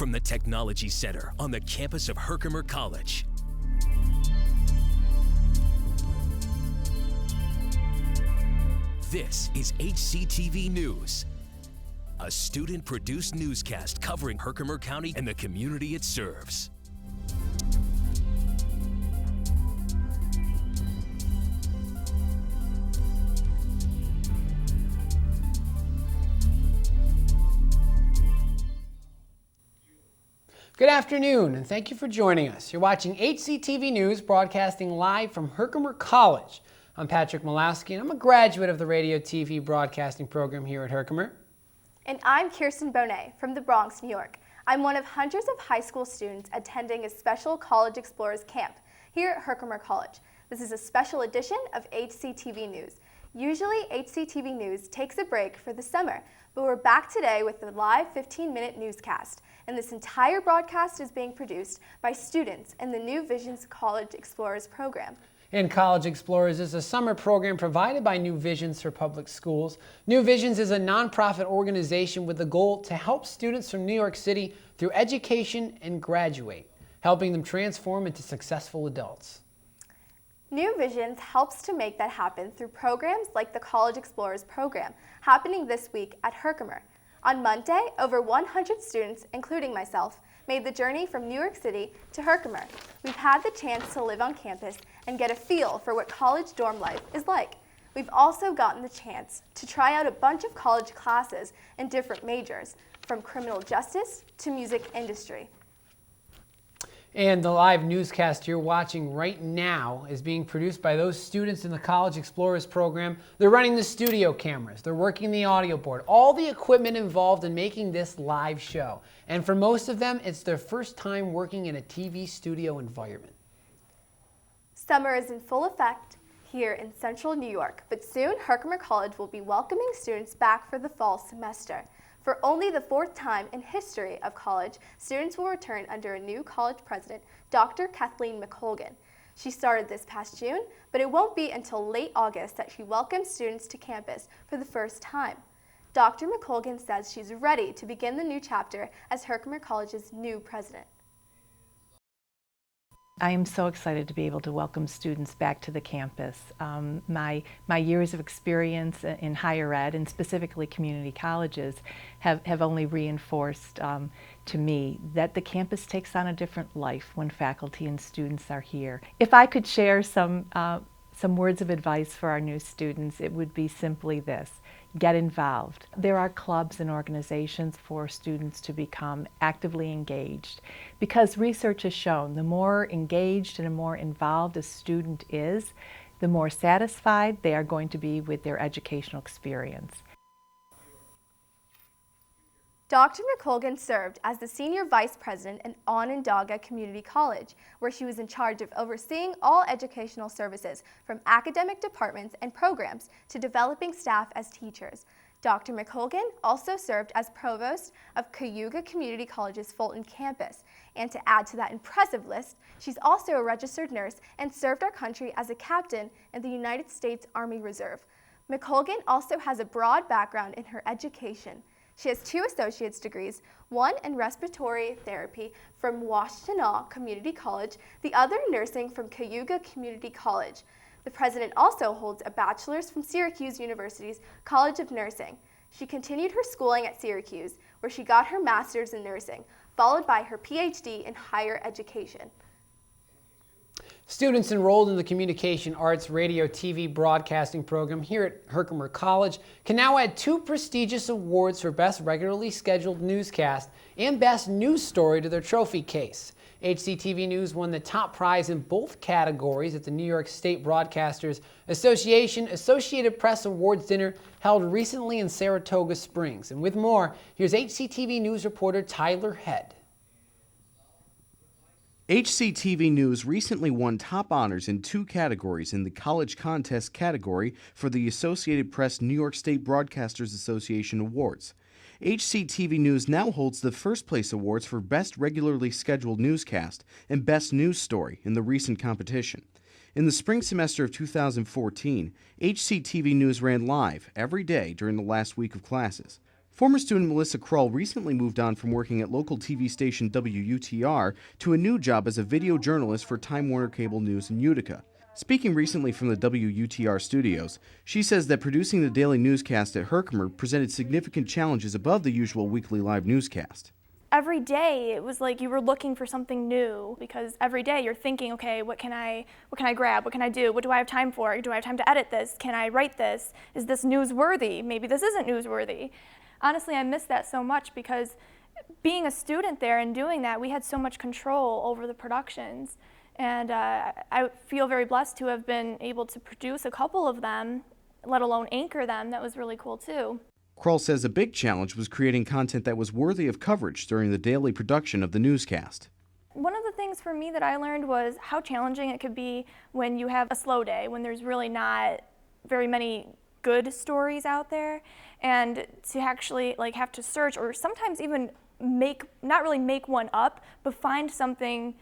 from the Technology Center on the campus of Herkimer College. This is HCTV News, a student-produced newscast covering Herkimer County and the community it serves. Good afternoon, and thank you for joining us. You're watching HCTV News, broadcasting live from Herkimer College. I'm Patrick Malowski, and I'm a graduate of the radio TV broadcasting program here at Herkimer. And I'm Kirsten Bonet from the Bronx, New York. I'm one of hundreds of high school students attending a special College Explorers camp here at Herkimer College. This is a special edition of HCTV News. Usually, HCTV News takes a break for the summer, but we're back today with the live 15-minute newscast. And this entire broadcast is being produced by students in the New Visions College Explorers program. And College Explorers is a summer program provided by New Visions for public schools. New Visions is a nonprofit organization with the goal to help students from New York City through education and graduate, helping them transform into successful adults. New Visions helps to make that happen through programs like the College Explorers program, happening this week at Herkimer. On Monday, over 100 students, including myself, made the journey from New York City to Herkimer. We've had the chance to live on campus and get a feel for what college dorm life is like. We've also gotten the chance to try out a bunch of college classes in different majors, from criminal justice to music industry. And the live newscast you're watching right now is being produced by those students in the College Explorers program. They're running the studio cameras, they're working the audio board, all the equipment involved in making this live show. And for most of them, it's their first time working in a TV studio environment. Summer is in full effect here in central New York, but soon Herkimer College will be welcoming students back for the fall semester. For only the fourth time in history of college, students will return under a new college president, Dr. Kathleen McColgan. She started this past June, but it won't be until late August that she welcomes students to campus for the first time. Dr. McColgan says she's ready to begin the new chapter as Herkimer College's new president. I am so excited to be able to welcome students back to the campus. My years of experience in higher ed, and specifically community colleges, have only reinforced to me that the campus takes on a different life when faculty and students are here. If I could share some words of advice for our new students, it would be simply this: get involved. There are clubs and organizations for students to become actively engaged, because research has shown the more engaged and the more involved a student is, the more satisfied they are going to be with their educational experience. Dr. McColgan served as the Senior Vice President at Onondaga Community College, where she was in charge of overseeing all educational services, from academic departments and programs to developing staff as teachers. Dr. McColgan also served as Provost of Cayuga Community College's Fulton campus. And to add to that impressive list, she's also a registered nurse and served our country as a captain in the United States Army Reserve. McColgan also has a broad background in her education. She has 2 associate's degrees, one in respiratory therapy from Washtenaw Community College, the other nursing from Cayuga Community College. The president also holds a bachelor's from Syracuse University's College of Nursing. She continued her schooling at Syracuse, where she got her master's in nursing, followed by her PhD in higher education. Students enrolled in the Communication Arts Radio TV broadcasting program here at Herkimer College can now add 2 prestigious awards for Best Regularly Scheduled Newscast and Best News Story to their trophy case. HCTV News won the top prize in both categories at the New York State Broadcasters Association Associated Press Awards dinner held recently in Saratoga Springs. And with more, here's HCTV News reporter Tyler Head. HCTV News recently won top honors in 2 categories in the College Contest category for the Associated Press New York State Broadcasters Association Awards. HCTV News now holds the first place awards for Best Regularly Scheduled Newscast and Best News Story in the recent competition. In the spring semester of 2014, HCTV News ran live every day during the last week of classes. Former student Melissa Krull recently moved on from working at local TV station WUTR to a new job as a video journalist for Time Warner Cable News in Utica. Speaking recently from the WUTR studios, she says that producing the daily newscast at Herkimer presented significant challenges above the usual weekly live newscast. Every day it was like you were looking for something new, because every day you're thinking, okay, what can I grab? What can I do? What do I have time for? Do I have time to edit this? Can I write this? Is this newsworthy? Maybe this isn't newsworthy. Honestly, I miss that so much, because being a student there and doing that, we had so much control over the productions. And I feel very blessed to have been able to produce a couple of them, let alone anchor them. That was really cool too. Krull says a big challenge was creating content that was worthy of coverage during the daily production of the newscast. One of the things for me that I learned was how challenging it could be when you have a slow day, when there's really not very many good stories out there, and to actually have to search, or sometimes even not really make one up, but find something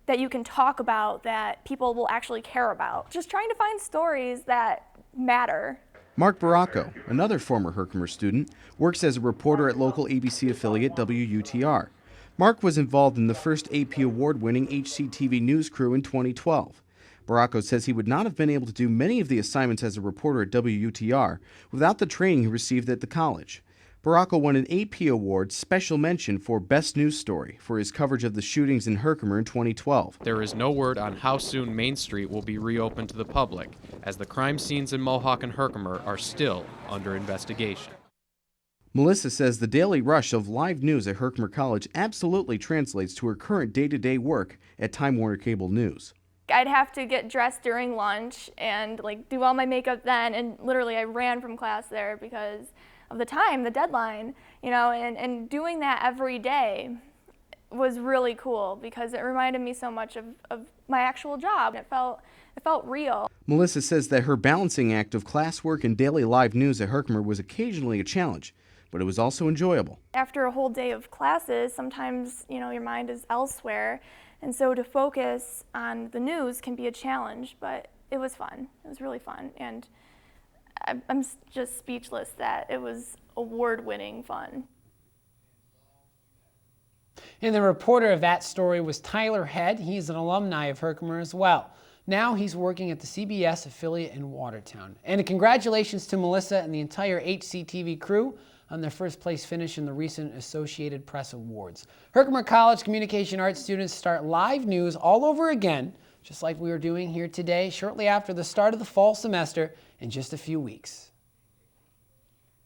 that you can talk about that people will actually care about. Just trying to find stories that matter. Mark Baracco, another former Herkimer student, works as a reporter at local ABC affiliate WUTR. Mark was involved in the first AP award-winning HCTV news crew in 2012. Baracco says he would not have been able to do many of the assignments as a reporter at WUTR without the training he received at the college. Baracco won an AP Award Special Mention for Best News Story for his coverage of the shootings in Herkimer in 2012. There is no word on how soon Main Street will be reopened to the public, as the crime scenes in Mohawk and Herkimer are still under investigation. Melissa says the daily rush of live news at Herkimer College absolutely translates to her current day-to-day work at Time Warner Cable News. I'd have to get dressed during lunch and do all my makeup then, and literally I ran from class there because of the time, the deadline, and doing that every day was really cool, because it reminded me so much of my actual job. It felt real. Melissa says that her balancing act of classwork and daily live news at Herkimer was occasionally a challenge, but it was also enjoyable. After a whole day of classes, sometimes, your mind is elsewhere, and so to focus on the news can be a challenge, but it was fun. It was really fun, and I'm just speechless that it was award-winning fun. And the reporter of that story was Tyler Head. He's an alumni of Herkimer as well. Now he's working at the CBS affiliate in Watertown. And congratulations to Melissa and the entire HCTV crew on their first place finish in the recent Associated Press Awards. Herkimer College Communication Arts students start live news all over again, just like we were doing here today, shortly after the start of the fall semester in just a few weeks.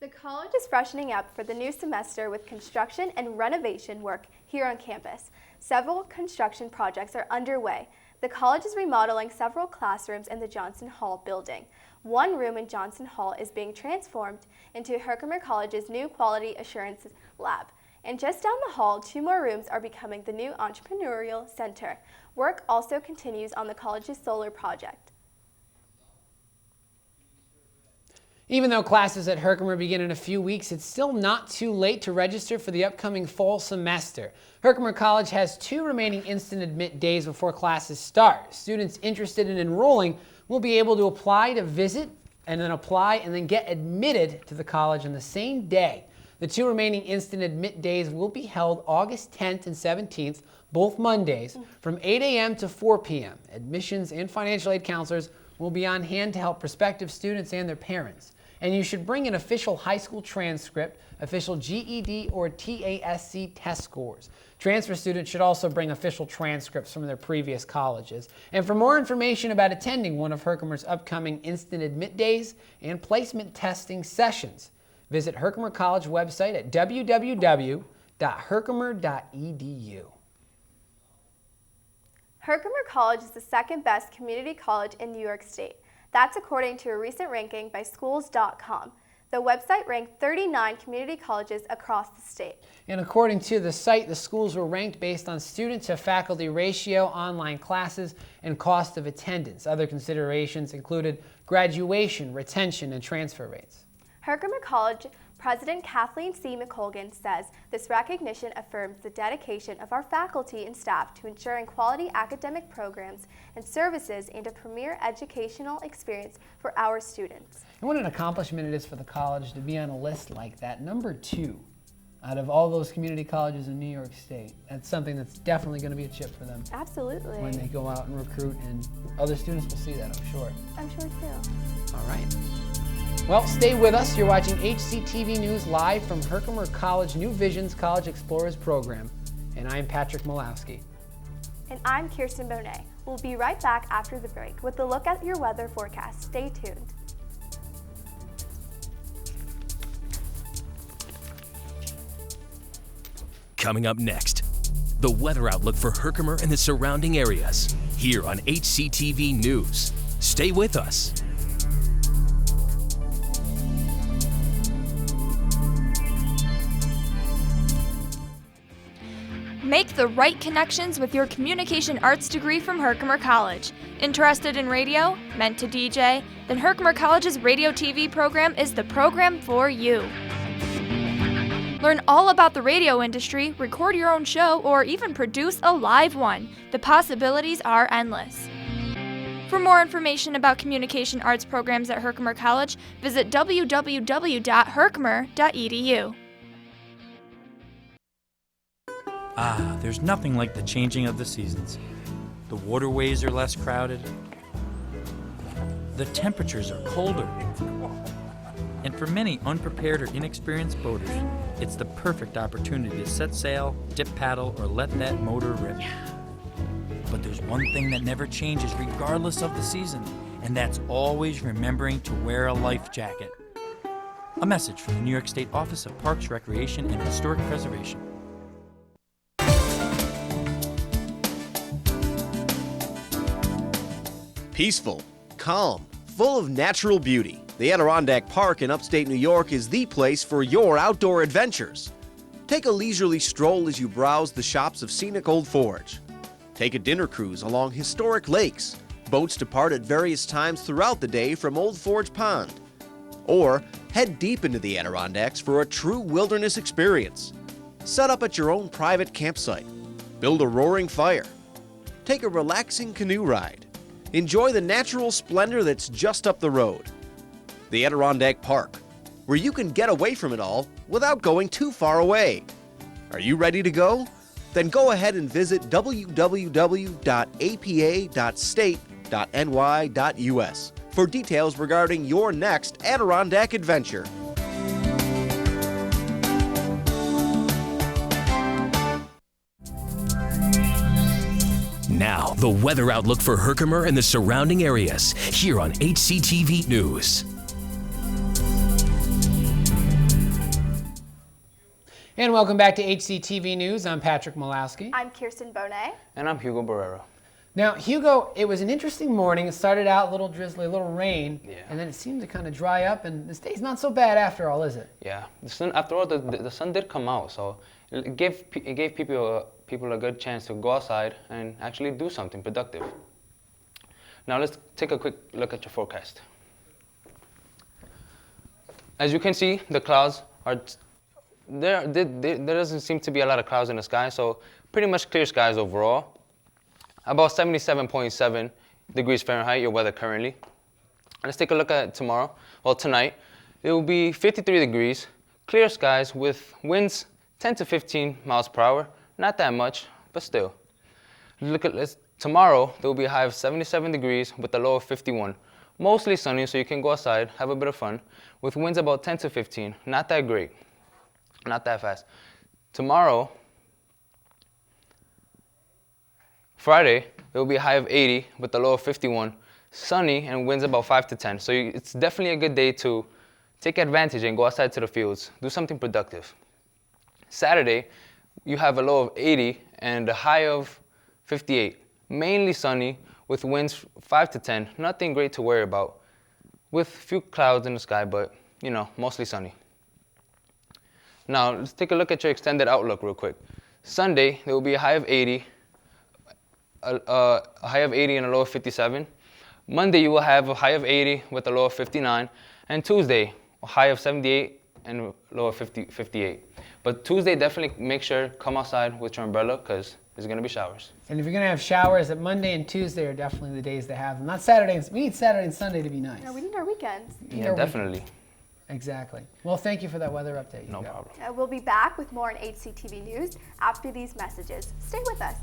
The college is freshening up for the new semester with construction and renovation work here on campus. Several construction projects are underway. The college is remodeling several classrooms in the Johnson Hall building. One room in Johnson Hall is being transformed into Herkimer College's new Quality Assurance Lab. And just down the hall, 2 more rooms are becoming the new Entrepreneurial Center. Work also continues on the college's solar project. Even though classes at Herkimer begin in a few weeks, it's still not too late to register for the upcoming fall semester. Herkimer College has 2 remaining instant admit days before classes start. Students interested in enrolling will be able to apply to visit, and then get admitted to the college on the same day. The 2 remaining instant admit days will be held August 10th and 17th, both Mondays, from 8 a.m. to 4 p.m. Admissions and financial aid counselors will be on hand to help prospective students and their parents. And you should bring an official high school transcript, official GED or TASC test scores. Transfer students should also bring official transcripts from their previous colleges. And for more information about attending one of Herkimer's upcoming instant admit days and placement testing sessions, visit Herkimer College website at www.herkimer.edu. Herkimer College is the second best community college in New York State. That's according to a recent ranking by schools.com. The website ranked 39 community colleges across the state. And according to the site, the schools were ranked based on student to faculty ratio, online classes, and cost of attendance. Other considerations included graduation, retention, and transfer rates. Herkimer College President Kathleen C. McColgan says this recognition affirms the dedication of our faculty and staff to ensuring quality academic programs and services and a premier educational experience for our students. And what an accomplishment it is for the college to be on a list like that, number 2 out of all those community colleges in New York State. That's something that's definitely going to be a chip for them. Absolutely. When they go out and recruit, and other students will see that, I'm sure. I'm sure too. All right. Well, stay with us. You're watching HCTV News live from Herkimer College New Visions College Explorers program. And I'm Patrick Malowski. And I'm Kirsten Bonet. We'll be right back after the break with a look at your weather forecast. Stay tuned. Coming up next, the weather outlook for Herkimer and the surrounding areas, here on HCTV News. Stay with us. Make the right connections with your communication arts degree from Herkimer College. Interested in radio? Meant to DJ? Then Herkimer College's radio TV program is the program for you. Learn all about the radio industry, record your own show, or even produce a live one. The possibilities are endless. For more information about communication arts programs at Herkimer College, visit www.herkimer.edu. Ah, there's nothing like the changing of the seasons. The waterways are less crowded. The temperatures are colder. And for many unprepared or inexperienced boaters, it's the perfect opportunity to set sail, dip paddle, or let that motor rip. But there's one thing that never changes regardless of the season, and that's always remembering to wear a life jacket. A message from the New York State Office of Parks, Recreation, and Historic Preservation. Peaceful, calm, full of natural beauty, the Adirondack Park in upstate New York is the place for your outdoor adventures. Take a leisurely stroll as you browse the shops of scenic Old Forge. Take a dinner cruise along historic lakes. Boats depart at various times throughout the day from Old Forge Pond. Or head deep into the Adirondacks for a true wilderness experience. Set up at your own private campsite. Build a roaring fire. Take a relaxing canoe ride. Enjoy the natural splendor that's just up the road. The Adirondack Park, where you can get away from it all without going too far away. Are you ready to go? Then go ahead and visit www.apa.state.ny.us for details regarding your next Adirondack adventure. Now, the weather outlook for Herkimer and the surrounding areas, here on HCTV News. And welcome back to HCTV News. I'm Patrick Malowski. I'm Kirsten Bonet. And I'm Hugo Barrero. Now, Hugo, it was an interesting morning. It started out a little drizzly, a little rain, and then it seemed to kind of dry up, and this day's not so bad after all, is it? Yeah, the sun, after all, the sun did come out, so it gave people a good chance to go outside and actually do something productive. Now let's take a quick look at your forecast. As you can see, the clouds are there doesn't seem to be a lot of clouds in the sky, so pretty much clear skies overall. About 77.7 degrees Fahrenheit, your weather currently. Let's take a look at tomorrow. Well, tonight, it will be 53 degrees, clear skies with winds 10 to 15 miles per hour. Not that much, but still. Look at this. Tomorrow, there will be a high of 77 degrees with a low of 51. Mostly sunny, so you can go outside, have a bit of fun, with winds about 10 to 15. Not that great, not that fast. Tomorrow, Friday, there will be a high of 80 with a low of 51. Sunny and winds about 5 to 10. So it's definitely a good day to take advantage and go outside to the fields, do something productive. Saturday, you have a low of 80 and a high of 58. Mainly sunny with winds 5 to 10. Nothing great to worry about. With few clouds in the sky, but mostly sunny. Now, let's take a look at your extended outlook real quick. Sunday, there will be a high of 80, a high of 80 and a low of 57. Monday, you will have a high of 80 with a low of 59. And Tuesday, high of 78 and low of 58. But Tuesday, definitely make sure come outside with your umbrella because there's going to be showers. And if you're going to have showers, that Monday and Tuesday are definitely the days to have them. Not Saturday. We need Saturday and Sunday to be nice. No, we need our weekends. Yeah, definitely. Exactly. Well, thank you for that weather update. No problem. We'll be back with more on HCTV News after these messages. Stay with us.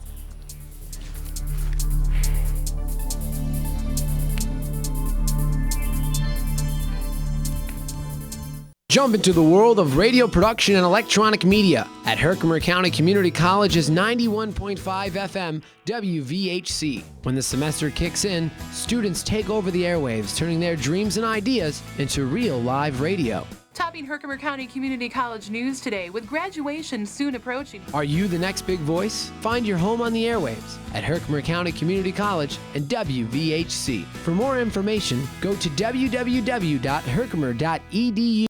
Jump into the world of radio production and electronic media at Herkimer County Community College's 91.5 FM WVHC. When the semester kicks in, students take over the airwaves, turning their dreams and ideas into real live radio. Topping Herkimer County Community College news today with graduation soon approaching. Are you the next big voice? Find your home on the airwaves at Herkimer County Community College and WVHC. For more information, go to www.herkimer.edu.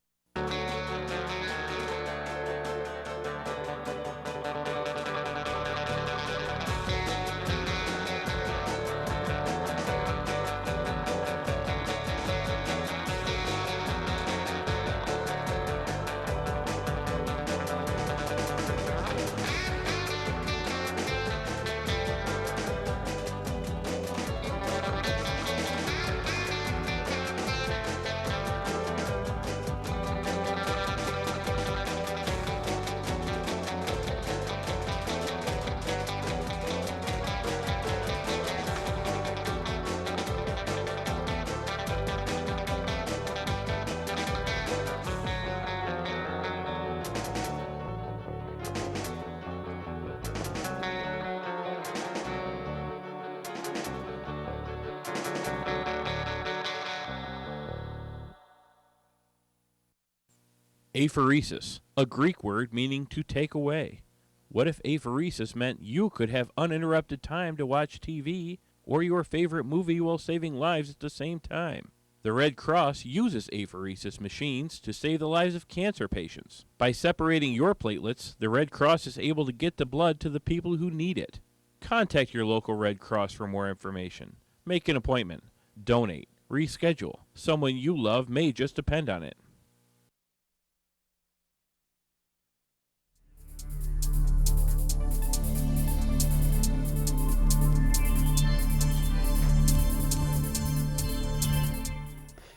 Aphoresis, a Greek word meaning to take away. What if aphoresis meant you could have uninterrupted time to watch TV or your favorite movie while saving lives at the same time? The Red Cross uses aphoresis machines to save the lives of cancer patients. By separating your platelets, the Red Cross is able to get the blood to the people who need it. Contact your local Red Cross for more information. Make an appointment. Donate. Reschedule. Someone you love may just depend on it.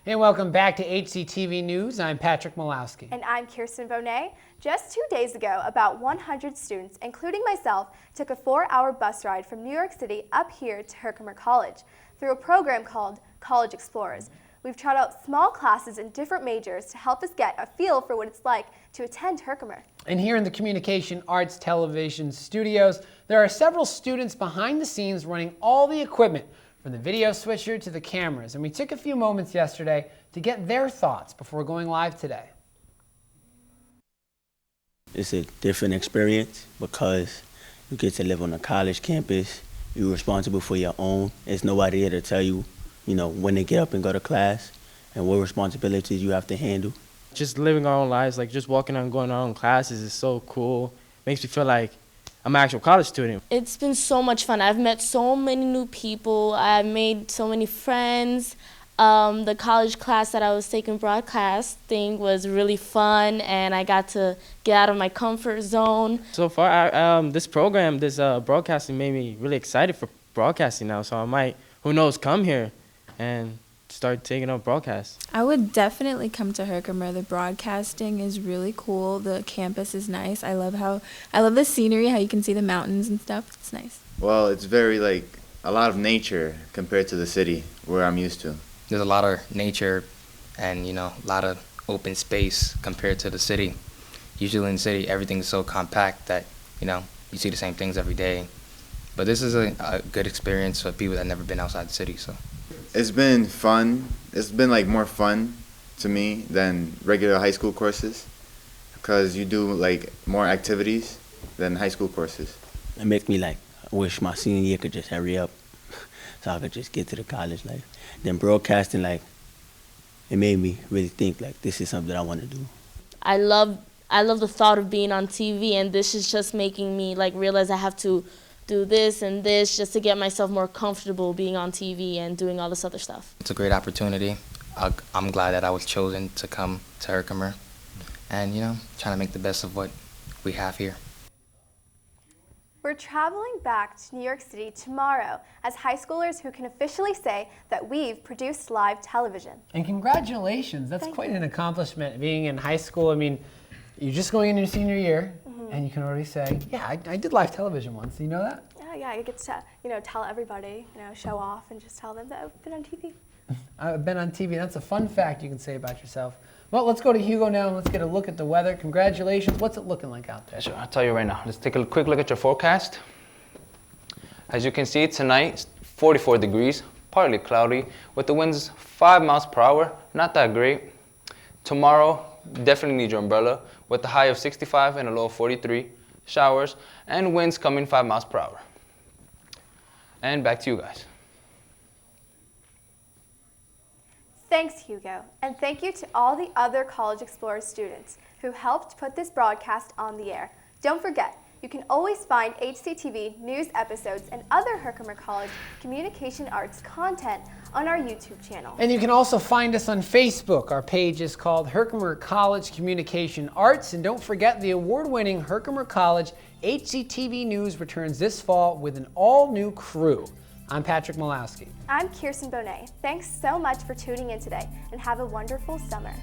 And welcome back to HCTV News. I'm Patrick Malowski. And I'm Kirsten Bonet. Just 2 days ago, about 100 students, including myself, took a 4-hour bus ride from New York City up here to Herkimer College through a program called College Explorers. We've tried out small classes in different majors to help us get a feel for what it's like to attend Herkimer. And here in the Communication Arts Television studios, there are several students behind the scenes running all the equipment from the video switcher to the cameras. And we took a few moments yesterday to get their thoughts before going live today. It's a different experience because you get to live on a college campus. You're responsible for your own. There's nobody there to tell you, when to get up and go to class and what responsibilities you have to handle. Just living our own lives, like just walking out and going to our own classes is so cool. Makes me feel like I'm an actual college student. It's been so much fun. I've met so many new people. I've made so many friends. The college class that I was taking broadcasting was really fun, and I got to get out of my comfort zone. So far, this program, this broadcasting made me really excited for broadcasting now. So I might, who knows, come here and start taking up broadcasts. I would definitely come to Herkimer. The broadcasting is really cool. The campus is nice. I love the scenery, how you can see the mountains and stuff. It's nice. Well, it's very a lot of nature compared to the city where I'm used to. There's a lot of nature and a lot of open space compared to the city. Usually in the city everything's so compact that you see the same things every day. But this is a good experience for people that have never been outside the city. So it's been fun. It's been more fun to me than regular high school courses because you do more activities than high school courses. It makes me wish my senior year could just hurry up so I could just get to the college life. Then broadcasting, it made me really think this is something I want to do. I love the thought of being on TV, and this is just making me realize I have to do this and this just to get myself more comfortable being on TV and doing all this other stuff. It's a great opportunity. I'm glad that I was chosen to come to Herkimer and, trying to make the best of what we have here. We're traveling back to New York City tomorrow as high schoolers who can officially say that we've produced live television. And congratulations, that's quite an accomplishment being in high school. I mean, you're just going into your senior year and you can already say, yeah, I did live television once. Do you know that? Yeah, you get to, tell everybody, show off and just tell them that I've been on TV. I've been on TV. That's a fun fact you can say about yourself. Well, let's go to Hugo now and let's get a look at the weather. Congratulations. What's it looking like out there? Sure, I'll tell you right now. Let's take a quick look at your forecast. As you can see, tonight, it's 44 degrees, partly cloudy, with the winds 5 miles per hour. Not that great. Tomorrow, definitely need your umbrella, with the high of 65 and a low of 43. Showers and winds coming 5 miles per hour. And back to you guys. Thanks, Hugo, and thank you to all the other College Explorers students who helped put this broadcast on the air. Don't forget, you can always find HCTV news episodes and other Herkimer College communication arts content on our YouTube channel. And you can also find us on Facebook. Our page is called Herkimer College Communication Arts. And don't forget, the award-winning Herkimer College HCTV News returns this fall with an all-new crew. I'm Patrick Malowski. I'm Kirsten Bonet. Thanks so much for tuning in today, and have a wonderful summer.